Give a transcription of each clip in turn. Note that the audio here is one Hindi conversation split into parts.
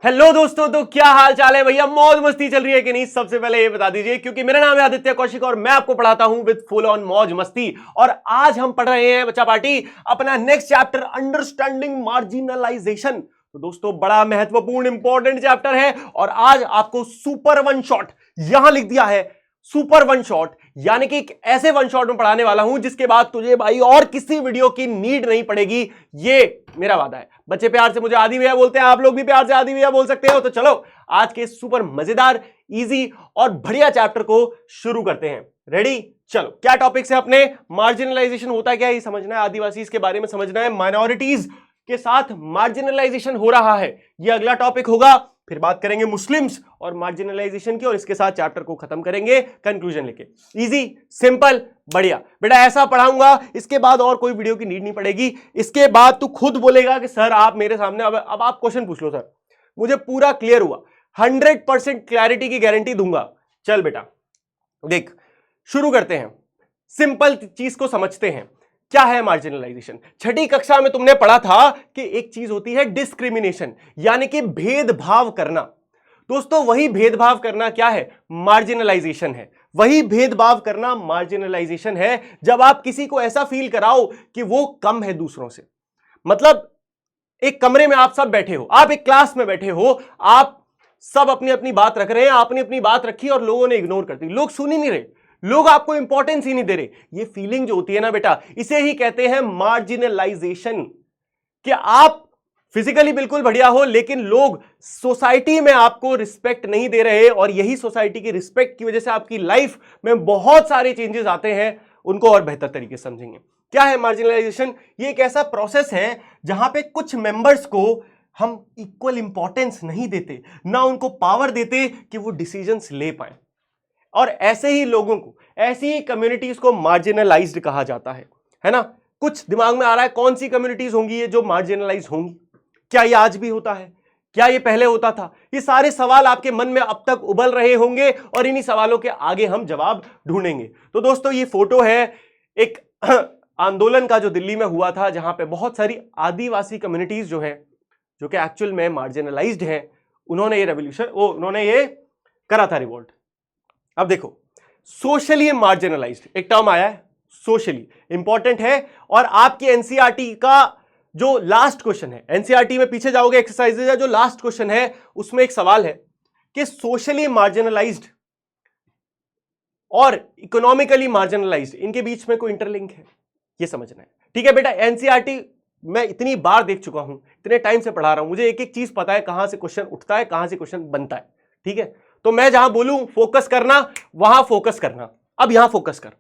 हेलो दोस्तों, तो क्या हाल चाल है भैया? मौज मस्ती चल रही है कि नहीं? सबसे पहले ये बता दीजिए, क्योंकि मेरा नाम है आदित्य कौशिक और मैं आपको पढ़ाता हूं विद फुल ऑन मौज मस्ती। और आज हम पढ़ रहे हैं बच्चा पार्टी अपना नेक्स्ट चैप्टर, अंडरस्टैंडिंग मार्जिनलाइजेशन। तो दोस्तों, बड़ा महत्वपूर्ण इंपॉर्टेंट चैप्टर है और आज आपको सुपर वन शॉट यहां लिख दिया है, सुपर वन शॉट, यानी कि एक ऐसे वन शॉट में पढ़ाने वाला हूं जिसके बाद तुझे भाई और किसी वीडियो की नीड नहीं पड़ेगी। ये मेरा वादा है। बच्चे प्यार से मुझे आदि भैया बोलते हैं, आप लोग भी प्यार से आदि भैया बोल सकते हो। तो चलो आज के सुपर मजेदार, इजी और बढ़िया चैप्टर को शुरू करते हैं। रेडी? चलो, क्या टॉपिक है अपने? मार्जिनलाइजेशन होता क्या है ये समझना है, आदिवासी इसके बारे में समझना है, माइनॉरिटीज के साथ मार्जिनलाइजेशन हो रहा है, ये अगला टॉपिक होगा। फिर बात करेंगे मुस्लिम्स और मार्जिनलाइजेशन की, और इसके साथ चैप्टर को खत्म करेंगे कंक्लूजन लेके। इजी, सिंपल, बढ़िया। बेटा ऐसा पढ़ाऊंगा, इसके बाद और कोई वीडियो की नीड नहीं पड़ेगी। इसके बाद तू खुद बोलेगा कि सर आप मेरे सामने अब आप क्वेश्चन पूछ लो सर, मुझे पूरा क्लियर हुआ। 100% क्लैरिटी की गारंटी दूंगा। चल बेटा देख, शुरू करते हैं। सिंपल चीज को समझते हैं, क्या है मार्जिनलाइजेशन। छठी कक्षा में तुमने पढ़ा था कि एक चीज होती है डिस्क्रिमिनेशन, यानी कि भेदभाव करना। दोस्तों, वही भेदभाव करना क्या है? मार्जिनलाइजेशन है। वही भेदभाव करना मार्जिनलाइजेशन है, जब आप किसी को ऐसा फील कराओ कि वो कम है दूसरों से। मतलब एक कमरे में आप सब बैठे हो, आप एक क्लास में बैठे हो, आप सब अपनी अपनी बात रख रहे हैं, आपने अपनी बात रखी और लोगों ने इग्नोर कर दी, लोग सुन ही नहीं रहे, लोग आपको इंपॉर्टेंस ही नहीं दे रहे। ये फीलिंग जो होती है ना बेटा, इसे ही कहते हैं मार्जिनलाइजेशन। कि आप फिजिकली बिल्कुल बढ़िया हो लेकिन लोग सोसाइटी में आपको रिस्पेक्ट नहीं दे रहे, और यही सोसाइटी की रिस्पेक्ट की वजह से आपकी लाइफ में बहुत सारे चेंजेस आते हैं। उनको और बेहतर तरीके से समझेंगे। क्या है मार्जिनलाइजेशन? ये एक ऐसा प्रोसेस है जहां पे कुछ मेंबर्स को हम इक्वल इंपॉर्टेंस नहीं देते, ना उनको पावर देते कि वो डिसीजंस ले पाए, और ऐसे ही लोगों को, ऐसी ही कम्युनिटीज को मार्जिनलाइज्ड कहा जाता है ना? कुछ दिमाग में आ रहा है कौन सी कम्युनिटीज होंगी ये जो मार्जिनलाइज होंगी? क्या ये आज भी होता है? क्या ये पहले होता था? ये सारे सवाल आपके मन में अब तक उबल रहे होंगे और इन्हीं सवालों के आगे हम जवाब ढूंढेंगे। तो दोस्तों, ये फोटो है एक आंदोलन का जो दिल्ली में हुआ था, जहां पे बहुत सारी आदिवासी कम्युनिटीज जो है, जो कि एक्चुअल में मार्जिनलाइज्ड है, उन्होंने ये रेवोल्यूशन, उन्होंने ये करा था, रिवोल्ट। अब देखो, सोशली मार्जिनलाइज्ड एक टर्म आया है, सोशली इंपॉर्टेंट है। और आपकी एनसीईआरटी का जो लास्ट क्वेश्चन है, एनसीईआरटी में पीछे जाओगे एक्सरसाइजेज है, जो लास्ट क्वेश्चन है उसमें एक सवाल है कि सोशली मार्जिनलाइज्ड और इकोनॉमिकली मार्जिनलाइज्ड, इनके बीच में कोई इंटरलिंक है, ये समझना है। ठीक है बेटा, एनसीईआरटी मैं इतनी बार देख चुका हूं, इतने टाइम से पढ़ा रहा हूं, मुझे एक एक चीज पता है, कहां से क्वेश्चन उठता है, कहां से क्वेश्चन बनता है। ठीक है, तो मैं जहां बोलूं फोकस करना, वहां फोकस करना। अब यहां फोकस कर।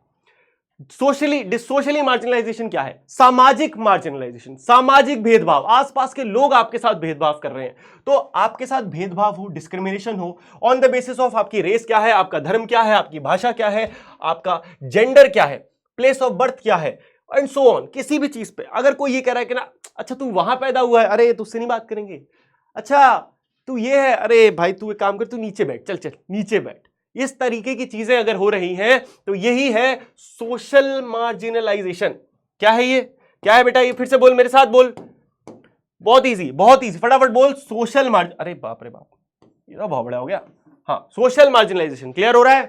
सोशली मार्जिनलाइजेशन क्या है? सामाजिक मार्जिनलाइजेशन, सामाजिक भेदभाव। आसपास के लोग आपके साथ भेदभाव कर रहे हैं, तो आपके साथ भेदभाव हो, डिस्क्रिमिनेशन हो, ऑन द बेसिस ऑफ आपकी रेस क्या है, आपका धर्म क्या है, आपकी भाषा क्या है, आपका जेंडर क्या है, प्लेस ऑफ बर्थ क्या है, एंड सो ऑन। किसी भी चीज पे अगर कोई ये कह रहा है कि ना अच्छा तू वहां पैदा हुआ है, अरे तुझसे नहीं बात करेंगे, अच्छा तू ये है, अरे भाई तू एक काम कर, तू नीचे बैठ, चल चल नीचे बैठ, इस तरीके की चीजें अगर हो रही हैं तो यही है सोशल मार्जिनलाइजेशन। क्या है ये? क्या है बेटा? ये फिर से बोल, मेरे साथ बोल, बहुत इजी, बहुत इजी, फटाफट बोल। सोशल मार्जिन, अरे बाप रे बाप, ये तो बहुत बड़ा हो गया। हाँ, सोशल मार्जिनलाइजेशन क्लियर हो रहा है?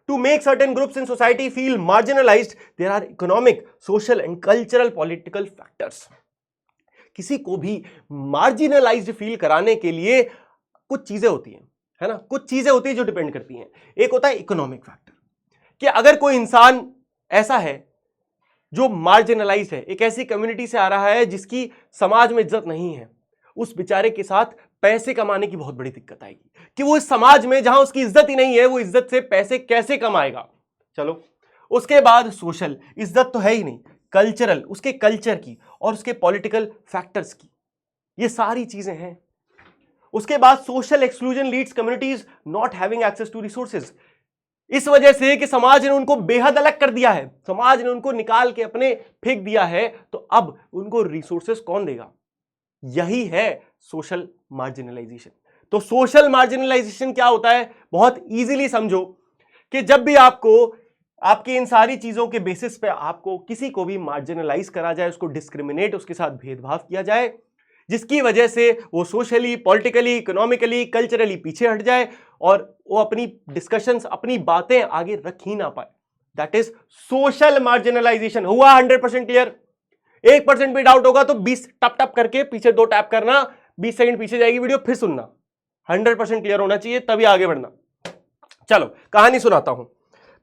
To make certain groups in society feel marginalized there are economic, social and cultural political factors. किसी को भी मार्जिनलाइज्ड फील कराने के लिए कुछ चीजें होती हैं, है ना? कुछ चीजें होती है जो डिपेंड करती हैं। एक होता है इकोनॉमिक फैक्टर, कि अगर कोई इंसान ऐसा है जो मार्जिनलाइज है, एक ऐसी कम्युनिटी से आ रहा है जिसकी समाज में इज्जत नहीं है, उस बेचारे के साथ पैसे कमाने की बहुत बड़ी दिक्कत आएगी, कि वो इस समाज में जहां उसकी इज्जत ही नहीं है, वो इज्जत से पैसे कैसे कमाएगा। चलो, उसके बाद सोशल, इज्जत तो है ही नहीं, कल्चरल, उसके कल्चर की और उसके पॉलिटिकल फैक्टर्स की, ये सारी चीजें हैं। उसके बाद social exclusion leads communities not having access to resources, इस वजह से कि समाज ने उनको बेहद अलग कर दिया है, समाज ने उनको निकाल के अपने फेंक दिया है, तो अब उनको रिसोर्सेज कौन देगा? यही है सोशल मार्जिनलाइजेशन। तो सोशल मार्जिनलाइजेशन क्या होता है? बहुत इजीली समझो कि जब भी आपको आपकी इन सारी चीजों के बेसिस पे आपको किसी को भी मार्जिनलाइज करा जाए, उसको डिस्क्रिमिनेट, उसके साथ भेदभाव किया जाए, जिसकी वजह से वो सोशली, पॉलिटिकली, इकोनॉमिकली, कल्चरली पीछे हट जाए और वो अपनी डिस्कशंस, अपनी बातें आगे रख ही ना पाए। That is social marginalisation. हुआ 100% क्लियर? 1% भी डाउट होगा तो 20 टप टप करके पीछे 2 टैप करना, 20 सेकंड पीछे जाएगी वीडियो, फिर सुनना। 100% क्लियर होना चाहिए, तभी आगे बढ़ना। चलो कहानी सुनाता हूं।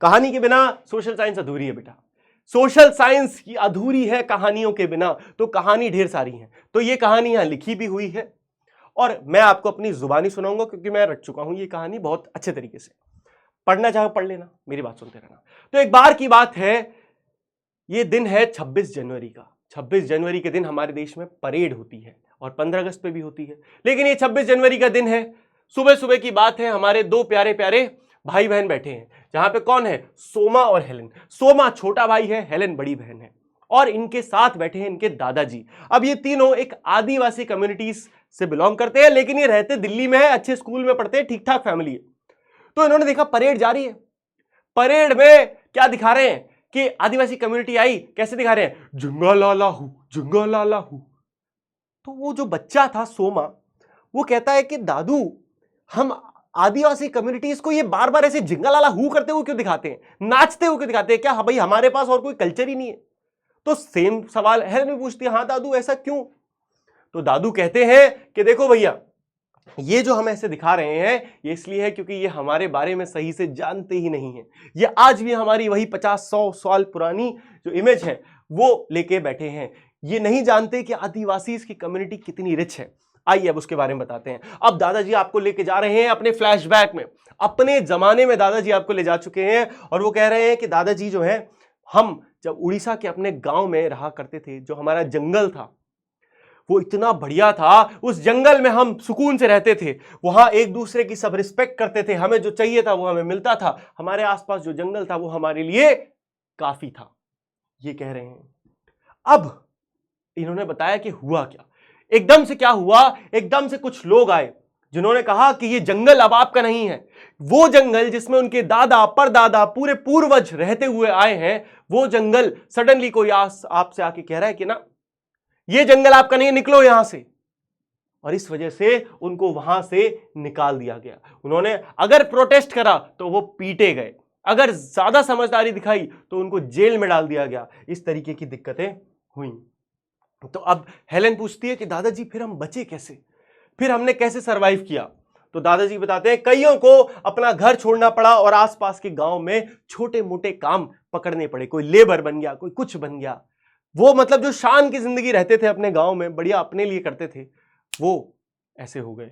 कहानी के बिना सोशल साइंस अधूरी है बेटा। सोशल साइंस की अधूरी है कहानियों के बिना। तो कहानी ढेर सारी है, तो ये कहानी यहां लिखी भी हुई है और मैं आपको अपनी जुबानी सुनाऊंगा, क्योंकि मैं रख चुका हूं ये कहानी बहुत अच्छे तरीके से। पढ़ना चाहो पढ़ लेना, मेरी बात सुनते रहना। तो एक बार की बात है, ये दिन है 26 जनवरी का। 26 जनवरी के दिन हमारे देश में परेड होती है और 15 अगस्त पे भी होती है, लेकिन ये 26 जनवरी का दिन है। सुबह सुबह की बात है, हमारे 2 प्यारे प्यारे भाई बहन बैठे हैं, जहां पे कौन है? सोमा और हेलेन। सोमा छोटा भाई है, हेलेन बड़ी बहन है, और इनके साथ बैठे हैं इनके दादाजी। अब ये तीनों एक आदिवासी कम्युनिटीज से बिलोंग करते हैं, लेकिन ये रहते दिल्ली में है, अच्छे स्कूल में पढ़ते हैं, ठीक ठाक फैमिली है। तो इन्होंने देखा परेड जा रही है। परेड में क्या दिखा रहे हैं कि आदिवासी कम्युनिटी आई, कैसे दिखा रहे हैं? जुंगा लाला हूं, जुंगा लाला हूं। तो वो जो बच्चा था सोमा, वो कहता है कि दादू, हम आदिवासी कम्युनिटीज को ये बार बार ऐसे जिंगा लाला हू करते हुए क्यों दिखाते हैं, नाचते हुए क्यों दिखाते हैं? क्या भाई हमारे पास और कोई कल्चर ही नहीं है? तो सेम सवाल हेलेन भी पूछती है, हाँ दादू ऐसा क्यों? तो दादू कहते हैं कि देखो भैया, ये जो हम ऐसे दिखा रहे हैं ये इसलिए है क्योंकि ये हमारे बारे में सही से जानते ही नहीं है। ये आज भी हमारी वही 50-100 साल पुरानी जो इमेज है वो लेके बैठे हैं। ये नहीं जानते कि आदिवासी की कम्युनिटी कितनी रिच है। आइए अब उसके बारे में बताते हैं। अब दादाजी आपको लेके जा रहे हैं अपने फ्लैशबैक में। अपने जमाने में दादाजी आपको ले जा चुके हैं और वो कह रहे हैं कि दादाजी जो है, हम जब उड़ीसा के अपने गांव में रहा करते थे, जो हमारा जंगल था वो इतना बढ़िया था, उस जंगल में हम सुकून से रहते थे, वहां एक दूसरे की सब रिस्पेक्ट करते थे, हमें जो चाहिए था वो हमें मिलता था, हमारे आसपास जो जंगल था वो हमारे लिए काफी था। ये कह रहे हैं। अब इन्होंने बताया कि हुआ क्या। एकदम से क्या हुआ, एकदम से कुछ लोग आए जिन्होंने कहा कि ये जंगल अब आपका नहीं है। वो जंगल जिसमें उनके दादा परदादा पूरे पूर्वज रहते हुए आए हैं, वो जंगल सडनली कोई आपसे आके कह रहा है कि ना ये जंगल आपका नहीं है, निकलो यहां से। और इस वजह से उनको वहां से निकाल दिया गया। उन्होंने अगर प्रोटेस्ट करा तो वो पीटे गए, अगर ज्यादा समझदारी दिखाई तो उनको जेल में डाल दिया गया। इस तरीके की दिक्कतें हुई। तो अब हेलेन पूछती है कि दादाजी फिर हम बचे कैसे, फिर हमने कैसे सरवाइव किया? तो दादाजी बताते हैं कईयों को अपना घर छोड़ना पड़ा और आसपास के गांव में छोटे मोटे काम पकड़ने पड़े। कोई लेबर बन गया, कोई कुछ बन गया। वो मतलब जो शान की जिंदगी रहते थे अपने गांव में, बढ़िया अपने लिए करते थे, वो ऐसे हो गए।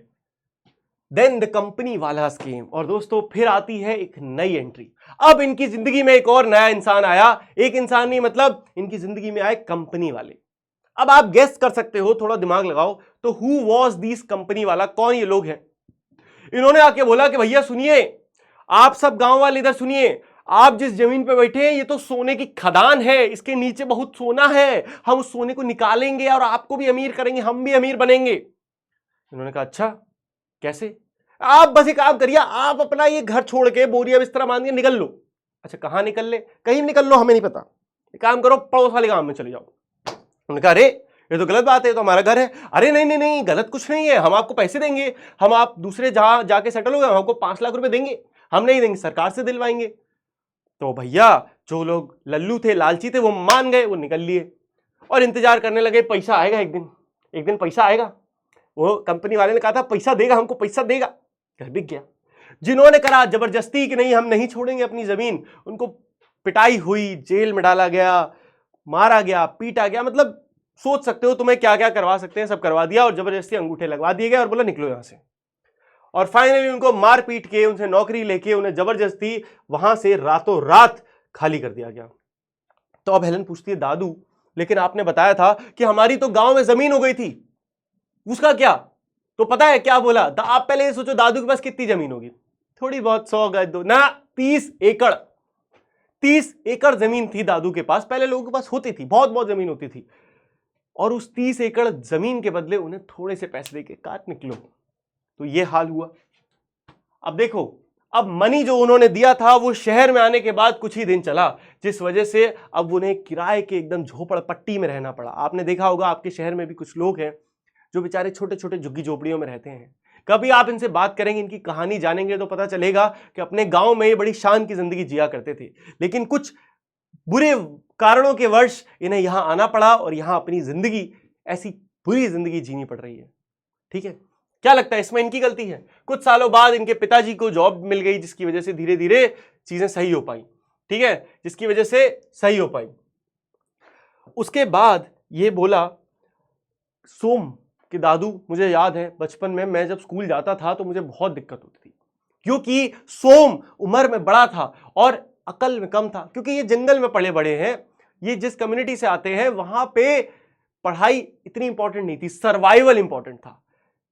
देन द कंपनी वालास केम। और दोस्तों फिर आती है एक नई एंट्री। अब इनकी जिंदगी में एक और नया इंसान आया। एक इंसान नहीं, मतलब इनकी जिंदगी में आए कंपनी वाले। अब आप गेस कर सकते हो, थोड़ा दिमाग लगाओ। तो हु वॉज दिस कंपनी वाला? कौन ये लोग हैं? इन्होंने आके बोला कि भैया सुनिए, आप सब गांव वाले इधर सुनिए, आप जिस जमीन पे बैठे हैं ये तो सोने की खदान है, इसके नीचे बहुत सोना है, हम उस सोने को निकालेंगे और आपको भी अमीर करेंगे, हम भी अमीर बनेंगे। इन्होंने कहा अच्छा कैसे? आप बस एक काम करिए, आप अपना ये घर छोड़ के बोरिया बिस्तरा बांध के निकल लो। अच्छा कहां निकल ले? कहीं निकल लो, हमें नहीं पता, एक काम करो पड़ोस वाले गांव में चले जाओ। उन्होंने कहा अरे ये तो गलत बात है, तो हमारा घर है। अरे नहीं नहीं नहीं, गलत कुछ नहीं है, हम आपको पैसे देंगे, हम आप दूसरे जहां जाके सेटल हो गए, हम आपको 5 लाख रुपए देंगे। हम नहीं देंगे, सरकार से दिलवाएंगे। तो भैया जो लोग लल्लू थे, लालची थे, वो मान गए, वो निकल लिए और इंतजार करने लगे पैसा आएगा एक दिन, एक दिन पैसा आएगा। वो कंपनी वाले ने कहा था पैसा देगा, हमको पैसा देगा। घर बिक गया। जिन्होंने करा जबरदस्ती कि नहीं हम नहीं छोड़ेंगे अपनी जमीन, उनको पिटाई हुई, जेल में डाला गया, मारा गया, पीटा गया। मतलब सोच सकते हो तुम्हें क्या क्या करवा सकते हैं, सब करवा दिया और जबरदस्ती अंगूठे लगवा दिए गए और बोला निकलो यहां से। और फाइनली उनको मार पीट के, उनसे नौकरी लेके, उन्हें जबरदस्ती वहां से रातों रात खाली कर दिया गया। तो अब हेलेन पूछती है दादू लेकिन आपने बताया था कि हमारी तो गांव में जमीन हो गई थी, उसका क्या? तो पता है क्या बोला? आप पहले ये सोचो दादू के पास कितनी जमीन होगी? थोड़ी बहुत 100 गज दो ना, 30 एकड़। 30 एकड़ जमीन थी दादू के पास। पहले लोगों के पास होती थी, बहुत बहुत जमीन होती थी, और उस 30 एकड़ जमीन के बदले उन्हें थोड़े से पैसे देके काट निकलो। तो ये हाल हुआ। अब देखो, अब मनी जो उन्होंने दिया था वो शहर में आने के बाद कुछ ही दिन चला, जिस वजह से अब उन्हें किराए के एकदम झोपड़पट्टी में रहना पड़ा। आपने देखा होगा आपके शहर में भी कुछ लोग हैं जो बेचारे छोटे छोटे झुग्गी झोपड़ियों में रहते हैं। कभी आप इनसे बात करेंगे, इनकी कहानी जानेंगे तो पता चलेगा कि अपने गांव में ये बड़ी शान की जिंदगी जिया करते थे, लेकिन कुछ बुरे कारणों के वर्ष इन्हें यहां आना पड़ा और यहां अपनी जिंदगी, ऐसी बुरी जिंदगी जीनी पड़ रही है। ठीक है, क्या लगता है इसमें इनकी गलती है? कुछ सालों बाद इनके पिताजी को जॉब मिल गई, जिसकी वजह से धीरे धीरे चीजें सही हो पाई। ठीक है, जिसकी वजह से सही हो पाई। उसके बाद ये बोला, सोम के दादू, मुझे याद है बचपन में मैं जब स्कूल जाता था तो मुझे बहुत दिक्कत होती थी, क्योंकि सोम उम्र में बड़ा था और अकल में कम था, क्योंकि ये जंगल में पले बड़े हैं। ये जिस कम्युनिटी से आते हैं वहां पे पढ़ाई इतनी इंपॉर्टेंट नहीं थी, सर्वाइवल इंपॉर्टेंट था।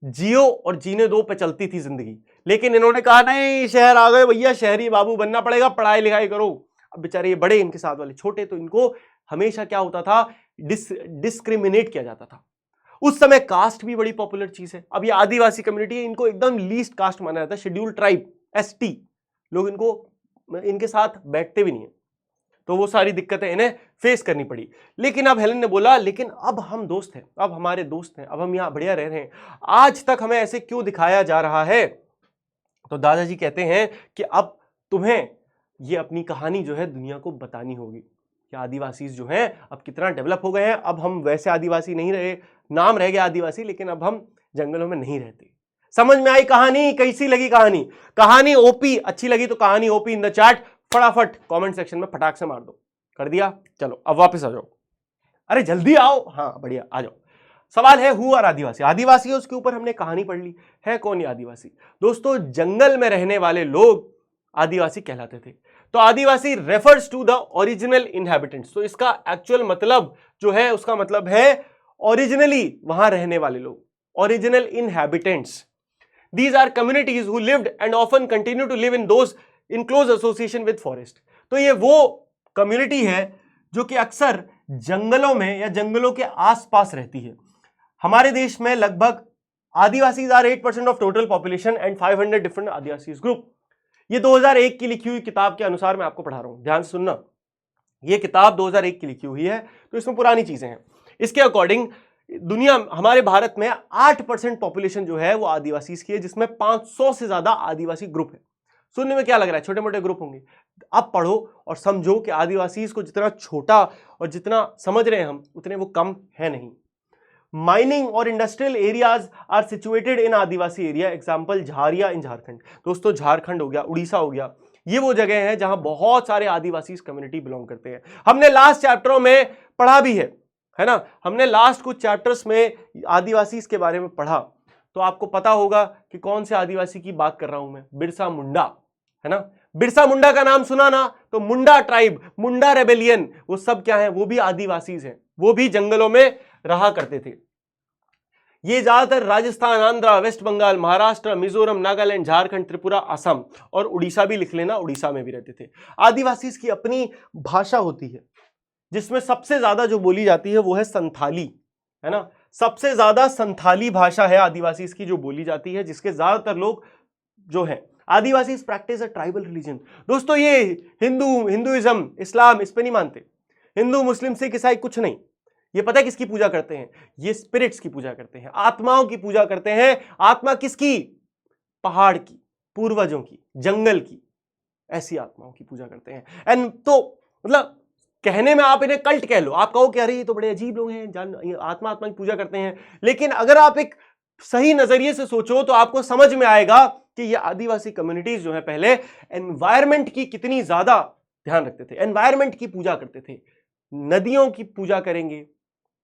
जियो और जीने दो पे चलती थी जिंदगी। लेकिन इन्होंने कहा नहीं, शहर आ गए भैया, शहरी बाबू बनना पड़ेगा, पढ़ाई लिखाई करो। अब बेचारे ये बड़े, इनके साथ वाले छोटे, तो इनको हमेशा क्या होता था, डिस्क्रिमिनेट किया जाता था। उस समय कास्ट भी बड़ी पॉपुलर चीज है। अब ये आदिवासी कम्युनिटी है, इनको एकदम लीस्ट कास्ट माना जाता है, शेड्यूल ट्राइब, एसटी लोग, इनके साथ बैठते भी नहीं है। तो वो सारी दिक्कतें इन्हें फेस करनी पड़ी। लेकिन अब हेलन ने बोला, लेकिन अब हम दोस्त हैं, अब हमारे दोस्त हैं, अब हम यहां बढ़िया रह रहे हैं, आज तक हमें ऐसे क्यों दिखाया जा रहा है? तो दादाजी कहते हैं कि अब तुम्हें ये अपनी कहानी जो है दुनिया को बतानी होगी कि आदिवासी जो हैं अब कितना डेवलप हो गए हैं। अब हम वैसे आदिवासी नहीं रहे, नाम रह गया आदिवासी, लेकिन अब हम जंगलों में नहीं रहते। समझ में आई कहानी? कैसी लगी कहानी? कहानी ओपी अच्छी लगी तो कहानी ओपी इन द चैट फटाफट कमेंट सेक्शन में फटाक से मार दो। कर दिया? चलो अब वापस आ जाओ। अरे जल्दी आओ। हाँ बढ़िया, आ जाओ। सवाल है, हु आर आदिवासी? आदिवासी है, उसके ऊपर हमने कहानी पढ़ ली है। कौन ये आदिवासी? दोस्तों, जंगल में रहने वाले लोग आदिवासी कहलाते थे। तो Adivasi refers to the original inhabitants. तो इसका एक्चुअल मतलब जो है, उसका मतलब है ओरिजिनली वहां रहने वाले लोग, original inhabitants. These are communities who lived and often continue to live in those in close association with forest. तो ये वो कम्युनिटी है जो कि अक्सर जंगलों में या जंगलों के आसपास रहती है। हमारे देश में लगभग Adivasi are 8% of total population and 500 different Adivasi group. ये 2001 की लिखी हुई किताब के अनुसार मैं आपको पढ़ा रहा हूं, ध्यान से सुनना। ये किताब 2001 की लिखी हुई है, तो इसमें पुरानी चीजें हैं। इसके अकॉर्डिंग दुनिया, हमारे भारत में 8% पॉपुलेशन जो है वो आदिवासी की है, जिसमें 500 से ज्यादा आदिवासी ग्रुप है। सुनने में क्या लग रहा है, छोटे मोटे ग्रुप होंगे? अब पढ़ो और समझो कि आदिवासी को जितना छोटा और जितना समझ रहे हैं हम, उतने वो कम है नहीं। माइनिंग और industrial areas are situated in Adivasi area. Example Jharia in Jharkhand. दोस्तों, झारखंड हो गया, उड़ीसा हो गया, ये वो जगह है जहां बहुत सारे आदिवासी कम्युनिटी बिलोंग करते हैं। हमने लास्ट चैप्टरों में पढ़ा भी है ना, हमने लास्ट कुछ चैप्टर्स में आदिवासी के बारे में पढ़ा, तो आपको पता होगा कि कौन से आदिवासी की बात कर रहा हूं मैं। बिरसा मुंडा, है ना। बिरसा मुंडा का नाम सुना ना, तो मुंडा ट्राइब, मुंडा रेबेलियन, वो सब क्या है, वो भी आदिवासी हैं, वो भी जंगलों में रहा करते थे। ये ज्यादातर राजस्थान, आंध्र, वेस्ट बंगाल, महाराष्ट्र, मिजोरम, नागालैंड, झारखंड, त्रिपुरा, असम और उड़ीसा भी लिख लेना, उड़ीसा में भी रहते थे। आदिवासी की अपनी भाषा होती है, जिसमें सबसे ज्यादा जो बोली जाती है वो है संथाली, है ना। सबसे ज्यादा संथाली भाषा है आदिवासी की जो बोली जाती है, जिसके ज्यादातर लोग जो है आदिवासी प्रैक्टिस अ ट्राइबल रिलीजन। दोस्तों, ये हिंदुइज्म, इस्लाम इस पे नहीं मानते। हिंदू, मुस्लिम, सिख, ईसाई कुछ नहीं। ये पता है किसकी पूजा करते हैं? ये स्पिरिट्स की पूजा करते हैं, आत्माओं की पूजा करते हैं। आत्मा किसकी? पहाड़ की, पूर्वजों की, जंगल की, ऐसी आत्माओं की पूजा करते हैं। एंड तो मतलब कहने में आप इन्हें कल्ट कह लो, आप कहो कि अरे ये तो बड़े अजीब लोग हैं, आत्मा की पूजा करते हैं। लेकिन अगर आप एक सही नजरिए से सोचो तो आपको समझ में आएगा कि ये आदिवासी कम्युनिटीज जो है पहले एनवायरमेंट की कितनी ज्यादा ध्यान रखते थे, एनवायरमेंट की पूजा करते थे। नदियों की पूजा करेंगे,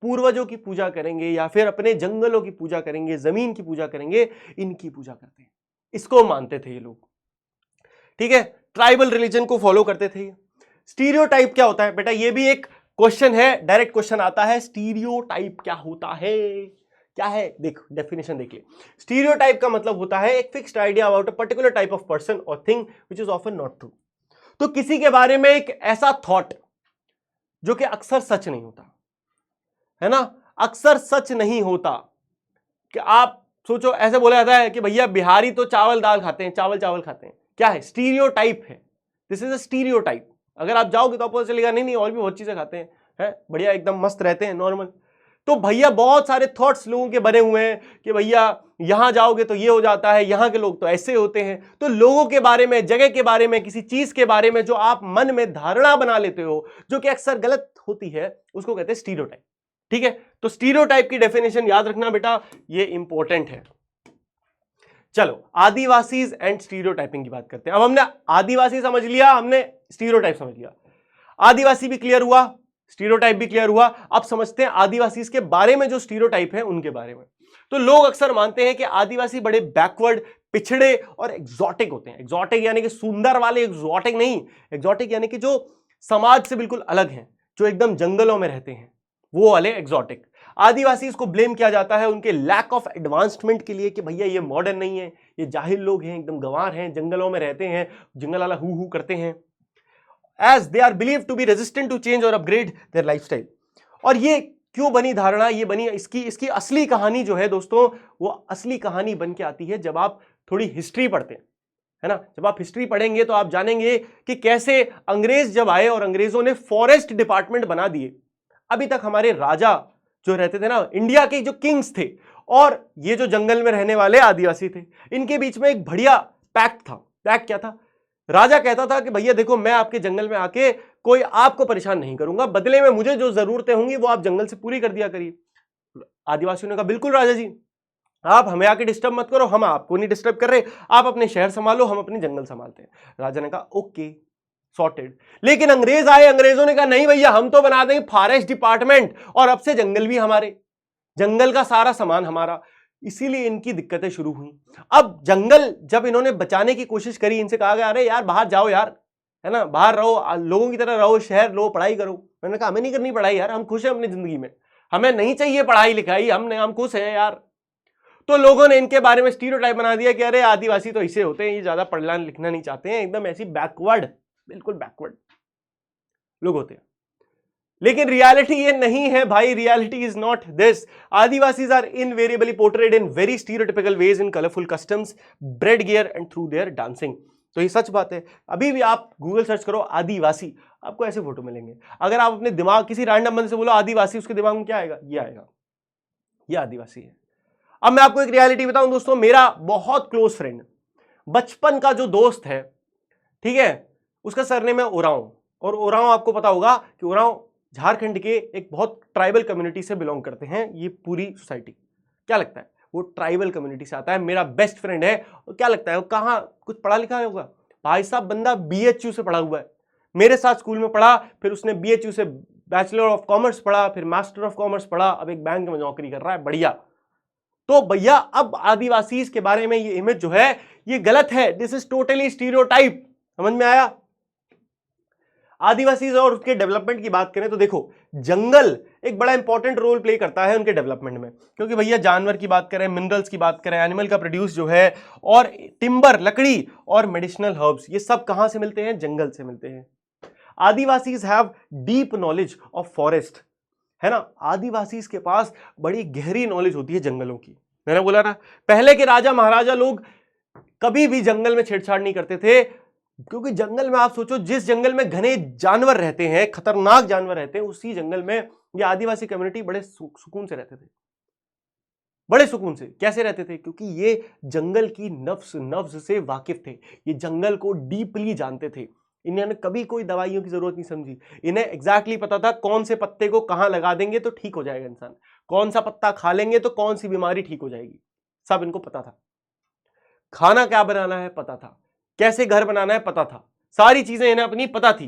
पूर्वजों की पूजा करेंगे, या फिर अपने जंगलों की पूजा करेंगे, जमीन की पूजा करेंगे, इनकी पूजा करते हैं। इसको मानते थे ये लोग, ठीक है। ट्राइबल रिलीजन को फॉलो करते थे। स्टीरियोटाइप क्या होता है बेटा? ये भी एक क्वेश्चन है, डायरेक्ट क्वेश्चन आता है। स्टीरियोटाइप क्या होता है? क्या है, देख डेफिनेशन देखिए। स्टीरियोटाइप का मतलब होता है एक fixed idea about a particular type of person और thing which is often not true. तो किसी के बारे में एक ऐसा थॉट जो कि अक्सर सच नहीं होता, है ना, अक्सर सच नहीं होता। कि आप सोचो, ऐसे बोला जाता है कि भैया बिहारी तो चावल दाल खाते हैं, चावल चावल खाते हैं। क्या है? स्टीरियोटाइप है। This is a stereotype. अगर आप जाओगे तो आपको चलेगा नहीं नहीं और भी बहुत चीजें खाते हैं, है बढ़िया, एकदम मस्त रहते हैं, नॉर्मल। तो भैया बहुत सारे थॉट्स लोगों के बने हुए हैं कि भैया यहां जाओगे तो ये हो जाता है, यहां के लोग तो ऐसे होते हैं। तो लोगों के बारे में, जगह के बारे में, किसी चीज के बारे में जो आप मन में धारणा बना लेते हो जो कि अक्सर गलत होती है, उसको कहते हैं स्टीरियोटाइप। ठीक है, तो स्टीरियोटाइप की डेफिनेशन याद रखना बेटा, ये इंपॉर्टेंट है। चलो आदिवासीज एंड स्टीरियोटाइपिंग की बात करते हैं। अब हमने आदिवासी समझ लिया, हमने स्टीरियोटाइप समझ लिया, आदिवासी भी क्लियर हुआ, स्टीरियोटाइप भी क्लियर हुआ। अब समझते हैं आदिवासी के बारे में, जो स्टीरियोटाइप है उनके बारे में। तो लोग अक्सर मानते हैं कि आदिवासी बड़े बैकवर्ड, पिछड़े और एग्जॉटिक होते हैं। एग्जॉटिक यानी कि सुंदर वाले एग्जॉटिक नहीं, एग्जॉटिक यानी कि जो समाज से बिल्कुल अलग हैं, जो एकदम जंगलों में रहते हैं, वो वाले एग्जॉटिक। आदिवासी को ब्लेम किया जाता है उनके लैक ऑफ एडवांसमेंट के लिए कि भैया ये मॉडर्न नहीं है, ये जाहिल लोग हैं, एकदम गंवार हैं, जंगलों में रहते हैं, जंगल वाला हु करते हैं, as they are believe to be resistant to change और अपग्रेड देयर लाइफस्टाइल। और ये क्यों बनी धारणा, ये बनी, इसकी असली कहानी जो है दोस्तों, वो असली कहानी बन के आती है जब आप थोड़ी हिस्ट्री पढ़ते हैं, है ना। जब आप हिस्ट्री पढ़ेंगे तो आप जानेंगे कि कैसे अंग्रेज जब आए और अंग्रेजों ने फॉरेस्ट डिपार्टमेंट बना दिए। अभी तक हमारे राजा जो रहते थे ना, इंडिया के जो किंग्स थे, और ये जो जंगल में रहने वाले आदिवासी थे, इनके बीच में एक बढ़िया पैक्ट था। पैक्ट क्या था? राजा कहता था कि भैया देखो, मैं आपके जंगल में आके कोई आपको परेशान नहीं करूंगा, बदले में मुझे जो जरूरतें होंगी वो आप जंगल से पूरी कर दिया करिए। आदिवासियों ने कहा बिल्कुल राजा जी, आप हमें आके डिस्टर्ब मत करो, हम आपको नहीं डिस्टर्ब कर रहे, आप अपने शहर संभालो, हम अपने जंगल संभालते हैं। राजा ने कहा ओके सॉर्टेड। लेकिन अंग्रेज आए, अंग्रेजों ने कहा नहीं भैया, हम तो बना देंगे फॉरेस्ट डिपार्टमेंट और अब से जंगल भी हमारे, जंगल का सारा सामान हमारा। इसीलिए इनकी दिक्कतें शुरू हुई। अब जंगल जब इन्होंने बचाने की कोशिश करी, इनसे कहा गया अरे यार बाहर जाओ यार, है ना, बाहर रहो, लोगों की तरह रहो, शहर लो, पढ़ाई करो। मैंने कहा हमें नहीं करनी पढ़ाई यार, हम खुश हैं अपनी जिंदगी में, हमें नहीं चाहिए पढ़ाई लिखाई, हम खुश हैं यार। तो लोगों ने इनके बारे में स्टीरियोटाइप बना दिया कि अरे आदिवासी तो ऐसे होते हैं, ये ज्यादा पढ़ना लिखना नहीं चाहते हैं, एकदम ऐसी बैकवर्ड, बिल्कुल बैकवर्ड लोग होते हैं। लेकिन रियलिटी ये नहीं है भाई, reality is not this. Adivasis are invariably portrayed in very stereotypical ways in colourful customs, bread gear and through their dancing. तो ये सच बात है। अभी भी आप गूगल सर्च करो आदिवासी, आपको ऐसे फोटो मिलेंगे। अगर आप अपने दिमाग किसी रैंडम बंदे से बोलो आदिवासी, उसके दिमाग में क्या आएगा? ये आएगा, ये आदिवासी है। अब मैं आपको एक रियलिटी बताऊं दोस्तों, मेरा बहुत क्लोज फ्रेंड, बचपन का जो दोस्त है, ठीक है, उसका सरनेम है उरांव। और उरांव आपको पता होगा कि उरांव झारखंड के एक बहुत ट्राइबल कम्युनिटी से बिलोंग करते हैं, ये पूरी सोसाइटी। क्या लगता है? वो ट्राइबल कम्युनिटी से आता है, मेरा बेस्ट फ्रेंड है। और क्या लगता है वो कहाँ कुछ पढ़ा लिखा होगा? भाई साहब बंदा बीएचयू से पढ़ा हुआ है, मेरे साथ स्कूल में पढ़ा, फिर उसने बीएचयू से बैचलर ऑफ कॉमर्स पढ़ा, फिर मास्टर ऑफ कॉमर्स पढ़ा, अब एक बैंक में नौकरी कर रहा है, बढ़िया। तो भैया अब आदिवासी के बारे में ये इमेज जो है ये गलत है, दिस इज टोटली स्टीरियोटाइप। समझ में आया? आदिवासी और उसके डेवलपमेंट की बात करें तो देखो, जंगल एक बड़ा इंपॉर्टेंट रोल प्ले करता है उनके डेवलपमेंट में, क्योंकि भैया जानवर की बात करें, मिनरल्स की बात करें, एनिमल का प्रोड्यूस जो है, और टिम्बर लकड़ी और मेडिसिनल हर्ब्स, ये सब कहां से मिलते हैं? जंगल से मिलते हैं। Adivasis have deep knowledge of forest, है ना। आदिवासीज के पास बड़ी गहरी नॉलेज होती है जंगलों की। मैंने बोला ना, पहले के राजा महाराजा लोग कभी भी जंगल में छेड़छाड़ नहीं करते थे, क्योंकि जंगल में आप सोचो, जिस जंगल में घने जानवर रहते हैं, खतरनाक जानवर रहते हैं, उसी जंगल में ये आदिवासी कम्युनिटी बड़े सुकून से रहते थे। बड़े सुकून से कैसे रहते थे? क्योंकि ये जंगल की नफ्स से वाकिफ थे, ये जंगल को डीपली जानते थे। इन्होंने कभी कोई दवाइयों की जरूरत नहीं समझी, इन्हें एग्जैक्टली पता था कौन से पत्ते को कहां लगा देंगे तो ठीक हो जाएगा इंसान, कौन सा पत्ता खा लेंगे तो कौन सी बीमारी ठीक हो जाएगी, सब इनको पता था। खाना क्या बनाना है पता था, कैसे घर बनाना है पता था, सारी चीजें इन्हें अपनी पता थी।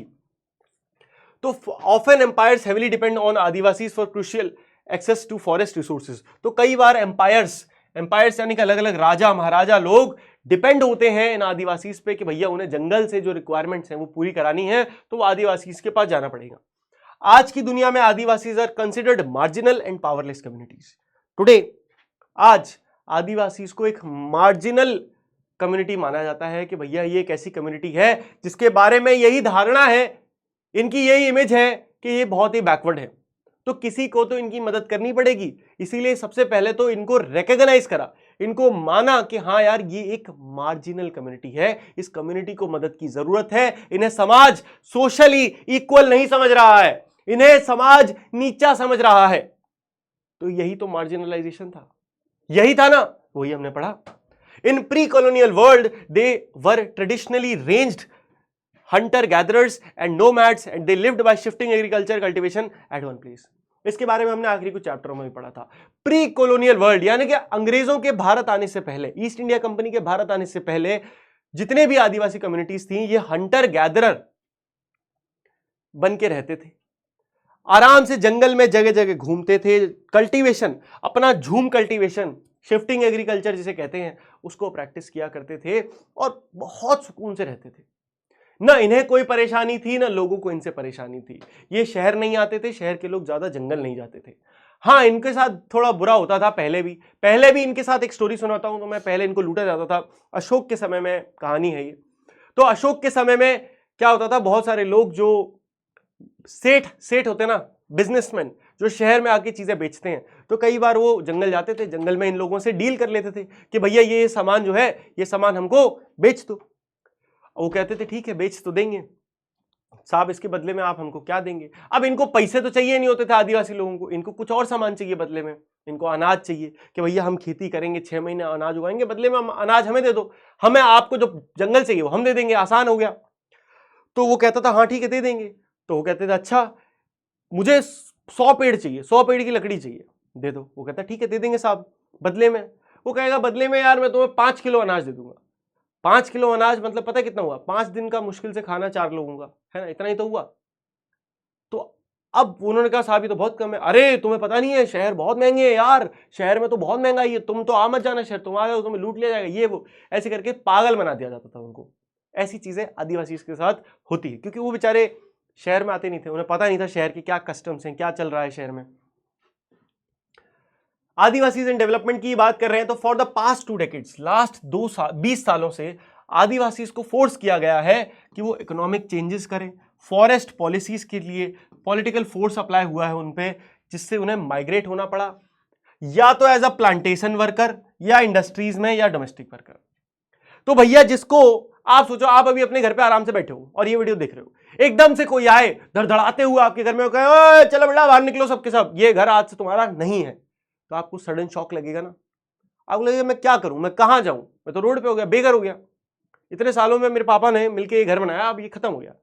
तो often empires heavily depend on Adivasis for crucial access to forest resources. तो कई बार एम्पायर्स यानी कि अलग अलग राजा महाराजा लोग डिपेंड होते हैं इन आदिवासीज पे कि भैया उन्हें जंगल से जो रिक्वायरमेंट्स हैं वो पूरी करानी है, तो वो आदिवासीज के पास जाना पड़ेगा। आज की दुनिया में Adivasis are considered marginal and powerless communities. Today आज आदिवासीज को एक मार्जिनल कम्युनिटी माना जाता है कि भैया ये एक ऐसी कम्युनिटी है जिसके बारे में यही धारणा है, इनकी यही इमेज है कि ये बहुत ही बैकवर्ड है, तो किसी को तो इनकी मदद करनी पड़ेगी। इसीलिए सबसे पहले तो इनको रिकॉग्नाइज करा, इनको माना कि हाँ यार ये एक मार्जिनल कम्युनिटी है, इस कम्युनिटी को मदद की जरूरत है। इन्हें समाज सोशली इक्वल नहीं समझ रहा है, इन्हें समाज नीचा समझ रहा है। तो यही तो मार्जिनलाइजेशन था, यही था ना, वही हमने पढ़ा। इन pre colonial world they were traditionally ranged hunter gatherers and nomads and they lived by shifting agriculture cultivation at one place। इसके बारे में हमने आखिरी कुछ चैप्टरों में भी पढ़ा था। प्री कॉलोनियल वर्ल्ड यानी कि अंग्रेजों के भारत आने से पहले, ईस्ट इंडिया कंपनी के भारत आने से पहले जितने भी आदिवासी कम्युनिटीज थी, ये हंटर गैदरर बन के रहते थे, आराम से जंगल में जगह जगह घूमते थे, कल्टीवेशन, अपना झूम कल्टीवेशन, शिफ्टिंग एग्रीकल्चर जिसे कहते हैं, उसको प्रैक्टिस किया करते थे और बहुत सुकून से रहते थे। ना इन्हें कोई परेशानी थी, ना लोगों को इनसे परेशानी थी। ये शहर नहीं आते थे, शहर के लोग ज्यादा जंगल नहीं जाते थे। हाँ, इनके साथ थोड़ा बुरा होता था पहले भी इनके साथ एक स्टोरी सुनाता हूं। तो मैं पहले इनको लूटा जाता था, अशोक के समय में कहानी है ये। तो अशोक के समय में क्या होता था, बहुत सारे लोग जो सेठ होते ना, बिजनेसमैन, जो शहर में आके चीजें बेचते हैं, तो कई बार वो जंगल जाते थे, जंगल में इन लोगों से डील कर लेते थे कि भैया ये सामान जो है, ये सामान हमको बेच दो। वो कहते थे ठीक है, बेच तो देंगे साहब, इसके बदले में आप हमको क्या देंगे। अब इनको पैसे तो चाहिए नहीं होते थे आदिवासी लोगों को, इनको कुछ और सामान चाहिए बदले में। इनको अनाज चाहिए कि भैया हम खेती करेंगे, 6 महीने अनाज उगाएंगे, बदले में अनाज हमें दे दो, हमें आपको जो जंगल चाहिए वो हम दे देंगे, आसान हो गया। तो वो कहता था हाँ ठीक है दे देंगे। तो वो कहते थे अच्छा मुझे 100 पेड़ चाहिए, 100 पेड़ की लकड़ी चाहिए, दे दो। वो कहता ठीक है दे देंगे साहब। बदले में वो कहेगा बदले में यार मैं तुम्हें 5 किलो अनाज दे दूंगा। 5 किलो अनाज मतलब पता है कितना हुआ, 5 दिन का मुश्किल से खाना 4 लोगों का, है ना, इतना ही तो हुआ। तो अब उन्होंने कहा साहब ये तो बहुत कम है। अरे तुम्हें पता नहीं है शहर बहुत महंगे है यार, शहर में तो बहुत महंगाई है, तुम तो आ मत जाना शहर, तुम आ गए तुम्हें लूट लिया जाएगा, ये वो ऐसे करके पागल बना दिया जाता था उनको। ऐसी चीजें आदिवासी के साथ होती है, क्योंकि वो बेचारे शहर में आते नहीं थे, उन्हें पता नहीं था शहर के क्या कस्टम्स हैं, क्या चल रहा है शहर में। आदिवासी इन डेवलपमेंट की बात कर रहे हैं तो for the past 2 decades, last 20 सालों से आदिवासी को फोर्स किया गया है कि वो इकोनॉमिक चेंजेस करें। फॉरेस्ट पॉलिसीज के लिए पॉलिटिकल फोर्स अप्लाई हुआ है उन पे, जिससे उन्हें माइग्रेट होना पड़ा, या तो एज अ प्लांटेशन वर्कर, या इंडस्ट्रीज में, या डोमेस्टिक वर्कर। तो भैया जिसको आप सोचो, आप अभी अपने घर पे आराम से बैठे हो और ये वीडियो देख रहे हो, एकदम से कोई आए धड़धड़ाते हुए आपके घर में, कहे चलो बेटा बाहर निकलो सबके सब, ये घर आज से तुम्हारा नहीं है, तो आपको सडन शॉक लगेगा ना। आपको लगेगा मैं क्या करूं, मैं कहां जाऊं, मैं तो रोड पे हो गया, बेघर हो गया, इतने सालों में मेरे पापा ने मिलके ये घर बनाया, अब ये खत्म हो गया।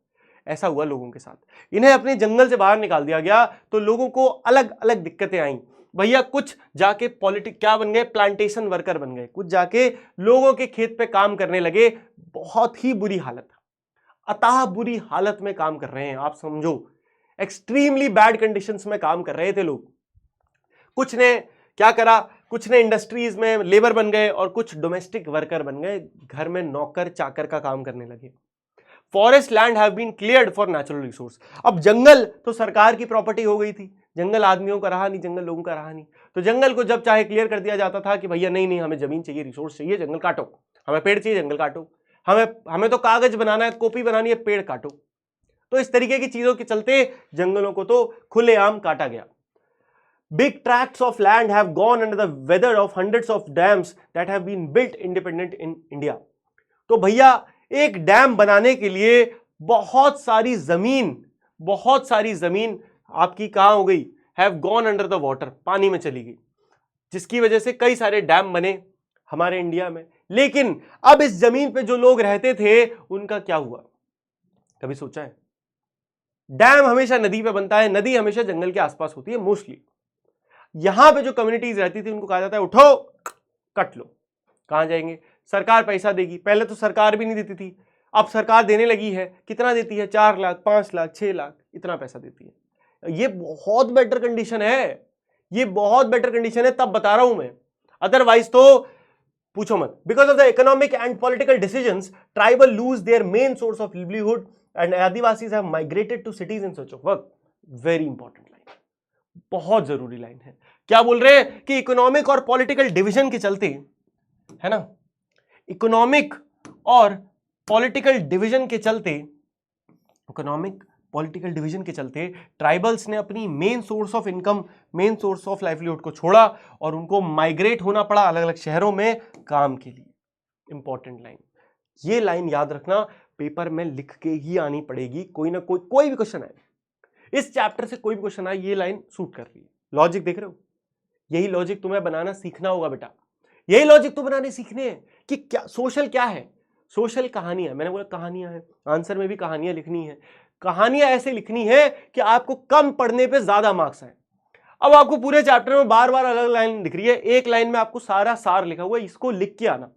ऐसा हुआ लोगों के साथ। इन्हें अपने जंगल से बाहर निकाल दिया गया तो लोगों को अलग अलग दिक्कतें आई भैया। कुछ जाके पॉलिटिक क्या बन गए, प्लांटेशन वर्कर बन गए, कुछ जाके लोगों के खेत पे काम करने लगे। बहुत ही बुरी हालत, अतः बुरी हालत में काम कर रहे हैं, आप समझो एक्सट्रीमली बैड कंडीशंस में काम कर रहे थे लोग। कुछ ने क्या करा, कुछ ने इंडस्ट्रीज में लेबर बन गए और कुछ डोमेस्टिक वर्कर बन गए, घर में नौकर चाकर का काम करने लगे। Forest land have been cleared for natural resource. अब जंगल तो सरकार की प्रॉपर्टी हो गई थी, जंगल आदमियों का रहा नहीं, जंगल लोगों का रहा नहीं। तो जंगल को जब चाहे क्लियर कर दिया जाता था कि भैया नहीं नहीं हमें जमीन चाहिए, रिसोर्स चाहिए, जंगल काटो, हमें पेड़ चाहिए, जंगल काटो, हमें तो कागज बनाना है, कॉपी बनानी है, पेड़ काटो। तो इस तरीके की चीजों के चलते जंगलों को तो खुलेआम काटा गया। Big tracts of land have gone under the weather of hundreds of dams that have been built independent in India। तो भैया एक डैम बनाने के लिए बहुत सारी जमीन आपकी कहां हो गई, have gone under the water, पानी में चली गई, जिसकी वजह से कई सारे डैम बने हमारे इंडिया में। लेकिन अब इस जमीन पे जो लोग रहते थे उनका क्या हुआ, कभी सोचा है? डैम हमेशा नदी पे बनता है, नदी हमेशा जंगल के आसपास होती है मोस्टली। यहां पे जो कम्युनिटीज रहती थी उनको कहा जाता है उठो कट लो। कहां जाएंगे, सरकार पैसा देगी, पहले तो सरकार भी नहीं देती थी, अब सरकार देने लगी है। कितना देती है, 4 लाख, 5 लाख, 6 लाख, इतना पैसा देती है। ये बहुत बेटर कंडीशन है, ये बहुत बेटर कंडीशन है, तब बता रहा हूं मैं, अदरवाइज तो पूछो मत। Because of the economic and political decisions tribal lose their main source of livelihood and Adivasis have migrated to cities in search of work. Very important line, बहुत जरूरी लाइन है। क्या बोल रहे हैं कि इकोनॉमिक और पॉलिटिकल डिवीजन के चलते, है ना, इकोनॉमिक और पॉलिटिकल डिवीजन के चलते ट्राइबल्स ने अपनी main source of income, main source of livelihood को छोड़ा और उनको माइग्रेट होना पड़ा अलग अलग शहरों में काम के लिए। इंपॉर्टेंट लाइन, ये लाइन याद रखना, पेपर में लिख के ही आनी पड़ेगी, कोई ना कोई भी क्वेश्चन आए, इस चैप्टर से कोई भी क्वेश्चन आए, ये लाइन सूट कर रही है। लॉजिक देख रहे हो, यही लॉजिक तुम्हें बनाना सीखना होगा बेटा, यही लॉजिक तो बनाने सीखने हैं कि क्या सोशल क्या है। सोशल कहानियां, मैंने बोला कहानियां है, आंसर में भी कहानियां लिखनी है। कहानियां ऐसे लिखनी है कि आपको कम पढ़ने पे ज्यादा मार्क्स आए। अब आपको पूरे चैप्टर में बार बार अलग लाइन दिख रही है, एक लाइन में आपको सारा सार लिखा हुआ है, इसको लिख के आना।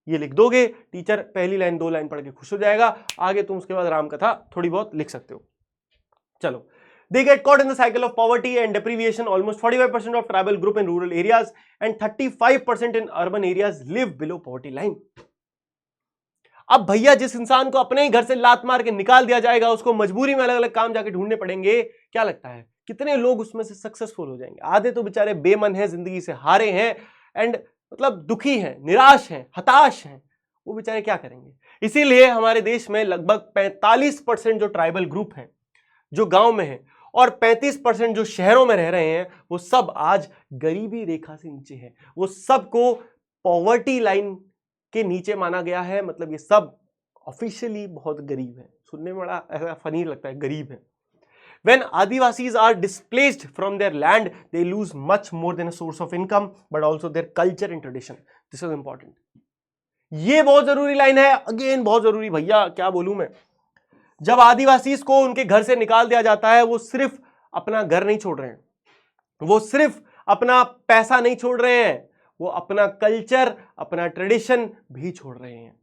ये लिख दोगे, टीचर पहली लाइन 2 लाइन पढ़ के खुश हो जाएगा, आगे तुम उसके बाद रामकथा थोड़ी बहुत लिख सकते हो। चलो, they get caught in the cycle of poverty and deprivation. Almost 45% of tribal group in rural areas and 35% in urban areas live below poverty line. अब भैया जिस इंसान को अपने ही घर से लात मार के निकाल दिया जाएगा, उसको मजबूरी में अलग अलग काम जाके ढूंढने पड़ेंगे, क्या लगता है कितने लोग उसमें से सक्सेसफुल हो जाएंगे? आधे तो बेचारे बेमन हैं, जिंदगी से हारे हैं एंड मतलब दुखी हैं, निराश हैं, हताश हैं, वो बेचारे क्या करेंगे? इसीलिए हमारे देश में लगभग 45% जो ट्राइबल ग्रुप हैं जो गांव में है और 35% जो शहरों में रह रहे हैं, वो सब आज गरीबी रेखा से नीचे है। वो सबको पॉवर्टी लाइन के नीचे माना गया है, मतलब ये सब ऑफिशियली बहुत गरीब है। सुनने में बड़ा ऐसा फनी लगता है, गरीब है। When Adivasis are displaced from their land, they lose much more than a source of income, but also their culture and tradition. This is important. ये बहुत जरूरी लाइन है, अगेन बहुत जरूरी भैया, क्या बोलूं मैं। जब आदिवासी को उनके घर से निकाल दिया जाता है, वो सिर्फ अपना घर नहीं छोड़ रहे हैं, वो सिर्फ अपना पैसा नहीं छोड़ रहे हैं, वो अपना कल्चर, अपना ट्रेडिशन भी छोड़ रहे हैं,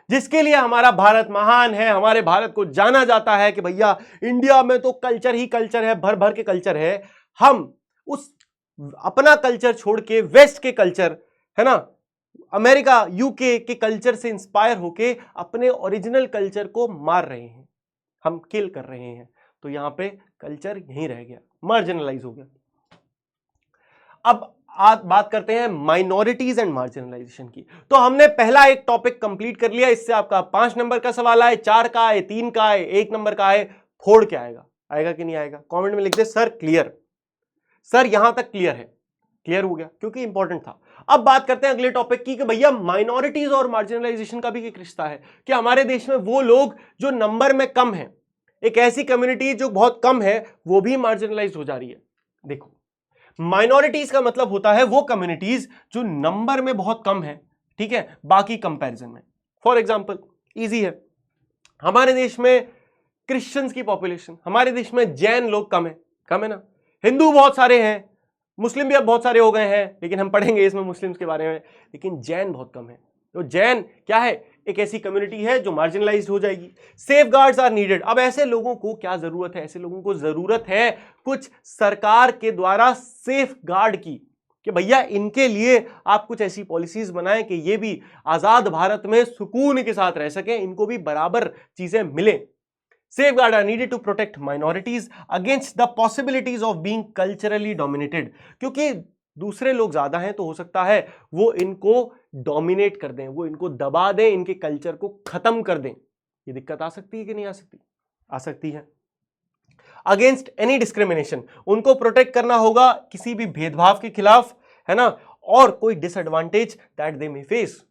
जिसके लिए हमारा भारत महान है। हमारे भारत को जाना जाता है कि भैया इंडिया में तो कल्चर ही कल्चर है, भर भर के कल्चर है। हम उस अपना कल्चर छोड़ के वेस्ट के कल्चर, है ना, अमेरिका यूके के कल्चर से इंस्पायर होके अपने ओरिजिनल कल्चर को मार रहे हैं, हम किल कर रहे हैं। तो यहां पे कल्चर यहीं रह गया, मार्जिनलाइज हो गया। अब आप बात करते हैं माइनॉरिटीज एंड मार्जिनलाइजेशन की। तो हमने पहला एक टॉपिक कंप्लीट कर लिया। इससे आपका 5 नंबर का सवाल आए, 4 का आए, 3 का आए, 1 नंबर का आए, फोड़ के आएगा, आएगा कि नहीं आएगा? कमेंट में लिख दे सर क्लियर, सर यहां तक क्लियर है। क्लियर हो गया क्योंकि इंपॉर्टेंट था। अब बात करते हैं अगले टॉपिक की कि भैया माइनॉरिटीज और मार्जिनलाइजेशन का भी एक रिश्ता है कि हमारे देश में वो लोग जो नंबर में कम है, एक ऐसी कम्युनिटी जो बहुत कम है, वो भी मार्जिनलाइज हो जा रही है। देखो, माइनॉरिटीज का मतलब होता है वो कम्युनिटीज जो नंबर में बहुत कम है, ठीक है, बाकी कंपैरिजन में। फॉर एग्जांपल, इजी है, हमारे देश में क्रिश्चियंस की पॉपुलेशन, हमारे देश में जैन लोग कम है ना, हिंदू बहुत सारे हैं, मुस्लिम भी अब बहुत सारे हो गए हैं, लेकिन हम पढ़ेंगे इसमें मुस्लिम्स के बारे में, लेकिन जैन बहुत कम है। तो जैन क्या है? एक ऐसी कम्युनिटी है जो मार्जिनलाइज्ड हो जाएगी। Safeguards are needed. अब ऐसे लोगों को क्या जरूरत है? ऐसे लोगों को जरूरत है कुछ सरकार के द्वारा सेफ गार्ड की, कि भैया इनके लिए आप कुछ ऐसी पॉलिसीज बनाएं कि ये भी आजाद भारत में सुकून के साथ रह सकें, इनको भी बराबर चीजें मिले। Safeguards are needed to protect minorities against the possibilities of being culturally dominated. क्योंकि दूसरे लोग ज्यादा हैं तो हो सकता है वो इनको डोमिनेट कर दें, वो इनको दबा दें, इनके कल्चर को खत्म कर दें। ये दिक्कत आ सकती है कि नहीं आ सकती? आ सकती है। अगेंस्ट एनी डिस्क्रिमिनेशन, उनको प्रोटेक्ट करना होगा किसी भी भेदभाव के खिलाफ, है ना, और कोई disadvantage that they may face.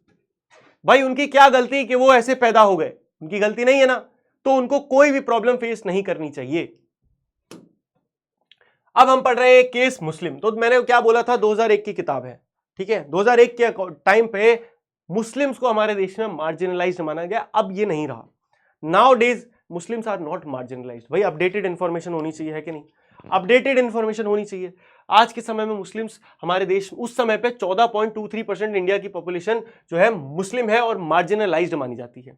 भाई उनकी क्या गलती कि वो ऐसे पैदा हो गए? उनकी गलती नहीं है ना, तो उनको कोई भी प्रॉब्लम फेस नहीं करनी चाहिए। अब हम पढ़ रहे हैं केस मुस्लिम। तो मैंने क्या बोला था, 2001 की किताब है, ठीक है, 2001 के टाइम पे मुस्लिम्स को हमारे देश में मार्जिनलाइज्ड माना गया, अब ये नहीं रहा। Nowadays Muslims are not marginalized. भाई अपडेटेड इंफॉर्मेशन होनी चाहिए, है कि नहीं? अपडेटेड इंफॉर्मेशन होनी चाहिए। आज के समय में मुस्लिम्स हमारे देश, उस समय पे 14.23% इंडिया की पॉपुलेशन जो है मुस्लिम है और मार्जिनलाइज्ड मानी जाती है।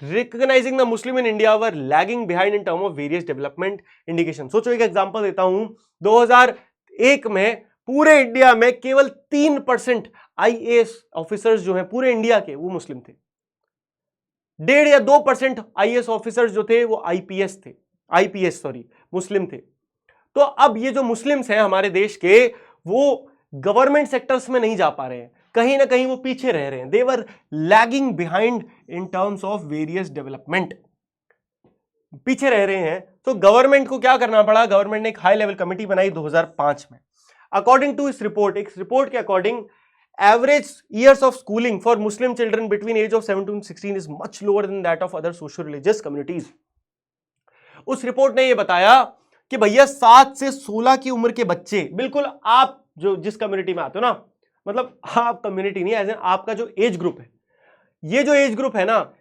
Recognizing the Muslim in India were lagging behind in terms of various development indication. सोचो, एक एग्जांपल देता हूं, 2001 में पूरे इंडिया में केवल 3% IAS ऑफिसर्स जो हैं पूरे इंडिया के, वो मुस्लिम थे। 1.5 या 2% IAS ऑफिसर्स जो थे वो IPS मुस्लिम थे। तो अब ये जो मुस्लिम्स हैं हमारे देश के, वो गवर्नमेंट सेक्टर्स में नहीं जा पा रहे हैं, कहीं ना कहीं वो पीछे रह रहे हैं। They were lagging behind in terms of various development, पीछे रह रहे हैं। तो गवर्नमेंट को क्या करना पड़ा? गवर्नमेंट ने एक हाई लेवल कमेटी बनाई 2005 में। अकॉर्डिंग टू इस रिपोर्ट के according, average years of schooling for Muslim children between age of 7 to 16 is much lower than that of other social religious communities. उस रिपोर्ट ने यह बताया कि भैया 7 से 16 की उम्र के बच्चे, बिल्कुल आप जो जिस कम्युनिटी में आते हो ना, मतलब आप कम्युनिटी नहीं, एज एन आपका जो एज ग्रुप है, ये जो एज ग्रुप है ना,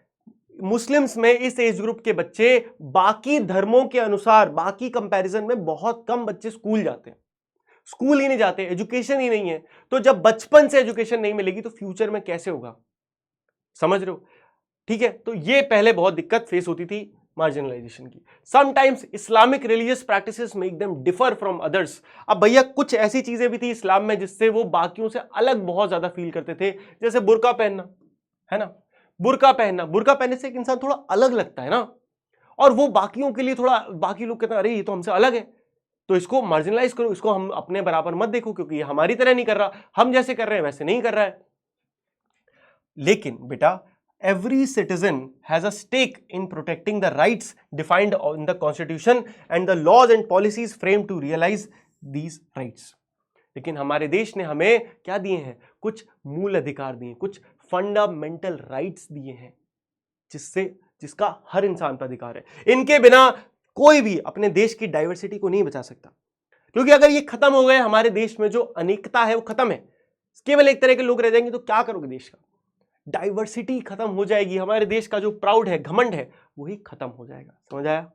मुस्लिम्स में इस एज ग्रुप के बच्चे बाकी धर्मों के अनुसार, बाकी कंपैरिजन में बहुत कम बच्चे स्कूल जाते हैं, स्कूल ही नहीं जाते, एजुकेशन ही नहीं है। तो जब बचपन से एजुकेशन नहीं मिलेगी तो फ्यूचर में कैसे होगा, समझ रहे हो? ठीक है, तो ये पहले बहुत दिक्कत फेस होती थी मार्जिनलाइजेशन की। Sometimes Islamic religious practices make them differ from others. अब भैया कुछ ऐसी चीजें भी थी इस्लाम में जिससे वो बाकियों से अलग बहुत ज्यादा फील करते थे, जैसे बुर्का पहनना, है ना, बुर्का पहनना, बुर्का पहनने से एक इंसान थोड़ा अलग लगता है ना, और वो बाकियों के लिए थोड़ा, बाकी लोग कहते हैं अरे ये तो हमसे अलग है, तो इसको मार्जिनलाइज करो, इसको हम अपने बराबर मत देखो, क्योंकि ये हमारी तरह नहीं कर रहा, हम जैसे कर रहे हैं वैसे नहीं कर रहा है। लेकिन बेटा, every citizen has a stake in protecting the rights defined in the constitution and the laws and policies framed to realize these rights। लेकिन हमारे देश ने हमें क्या दिए हैं, कुछ मूल अधिकार दिए, कुछ फंडामेंटल राइट्स दिए हैं, जिसका हर इंसान पर अधिकार है। इनके बिना कोई भी अपने देश की डाइवर्सिटी को नहीं बचा सकता, क्योंकि अगर ये खत्म हो गए, हमारे देश में जो अनेकता है वो खत्म है, केवल एक तरह के लोग रह जाएंगे, तो क्या करोगे देश का? डाइवर्सिटी खत्म हो जाएगी, हमारे देश का जो प्राउड है, घमंड है, वही खत्म हो जाएगा। समझ आया?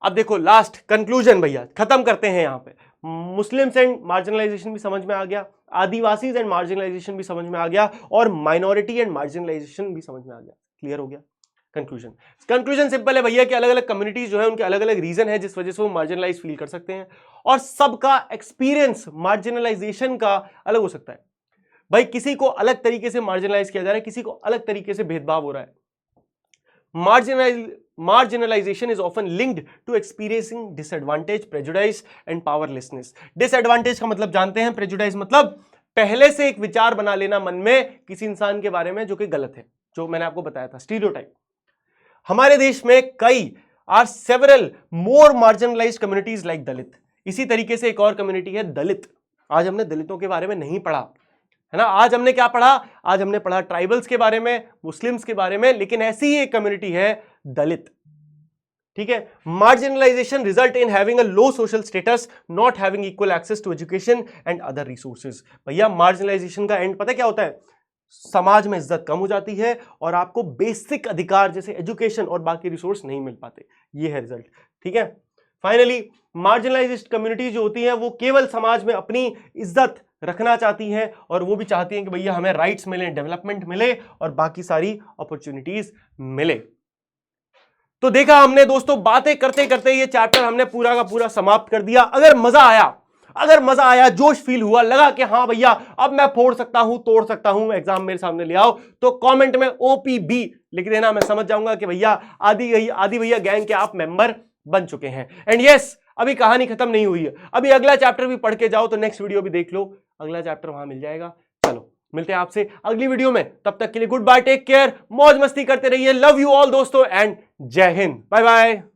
अब देखो लास्ट कंक्लूजन भैया, खत्म करते हैं यहां पे। मुस्लिम्स एंड मार्जिनलाइजेशन भी समझ में आ गया, आदिवासी एंड मार्जिनलाइजेशन भी समझ में आ गया, और माइनॉरिटी एंड मार्जिनलाइजेशन भी समझ में आ गया। क्लियर हो गया? कंक्लूजन सिंपल है भैया कि अलग अलग कम्युनिटीज जो है उनके अलग अलग रीजन है जिस वजह से वो मार्जिनलाइज फील कर सकते हैं, और सबका एक्सपीरियंस मार्जिनलाइजेशन का अलग हो सकता है। भाई किसी को अलग तरीके से मार्जिनलाइज किया जा रहा है, किसी को अलग तरीके से भेदभाव हो रहा है। Marginalization is often linked to experiencing disadvantage, prejudice and powerlessness. Disadvantage का मतलब जानते हैं, प्रेजुडाइज मतलब पहले से एक विचार बना लेना मन में किसी इंसान के बारे में जो कि गलत है, जो मैंने आपको बताया था, स्टीरियोटाइप। हमारे देश में कई are several more marginalized communities like Dalit. इसी तरीके से एक और कम्युनिटी है दलित। आज हमने दलितों के बारे में नहीं पढ़ा, है ना, आज हमने क्या पढ़ा? आज हमने पढ़ा ट्राइबल्स के बारे में, मुस्लिम्स के बारे में, लेकिन ऐसी ही एक कम्युनिटी है दलित। ठीक है, marginalization result in having a low social status, not having equal access to education and other resources. भैया मार्जिनलाइजेशन का एंड पता क्या होता है? समाज में इज्जत कम हो जाती है और आपको बेसिक अधिकार जैसे एजुकेशन और बाकी रिसोर्स नहीं मिल पाते। ये है रिजल्ट। ठीक है, फाइनली मार्जिनलाइज्ड कम्युनिटी जो होती है वो केवल समाज में अपनी इज्जत रखना चाहती हैं, और वो भी चाहती हैं कि भैया हमें राइट्स मिले, डेवलपमेंट मिले और बाकी सारी अपॉर्चुनिटीज मिले। तो देखा हमने दोस्तों, बातें करते करते ये चैप्टर हमने पूरा का पूरा समाप्त कर दिया। अगर मजा आया, जोश फील हुआ, लगा कि हाँ भैया अब मैं फोड़ सकता हूं, तोड़ सकता हूं, एग्जाम मेरे सामने ले आओ, तो कमेंट में OPB लिख देना। मैं समझ जाऊंगा कि भैया आदि भैया गैंग के आप मेंबर बन चुके हैं। एंड यस, अभी कहानी खत्म नहीं हुई है, अभी अगला चैप्टर भी पढ़ के जाओ, तो नेक्स्ट वीडियो भी देख लो, अगला चैप्टर वहां मिल जाएगा। चलो मिलते हैं आपसे अगली वीडियो में, तब तक के लिए गुड बाय, टेक केयर, मौज मस्ती करते रहिए, लव यू ऑल दोस्तों, एंड जय हिंद, बाय बाय।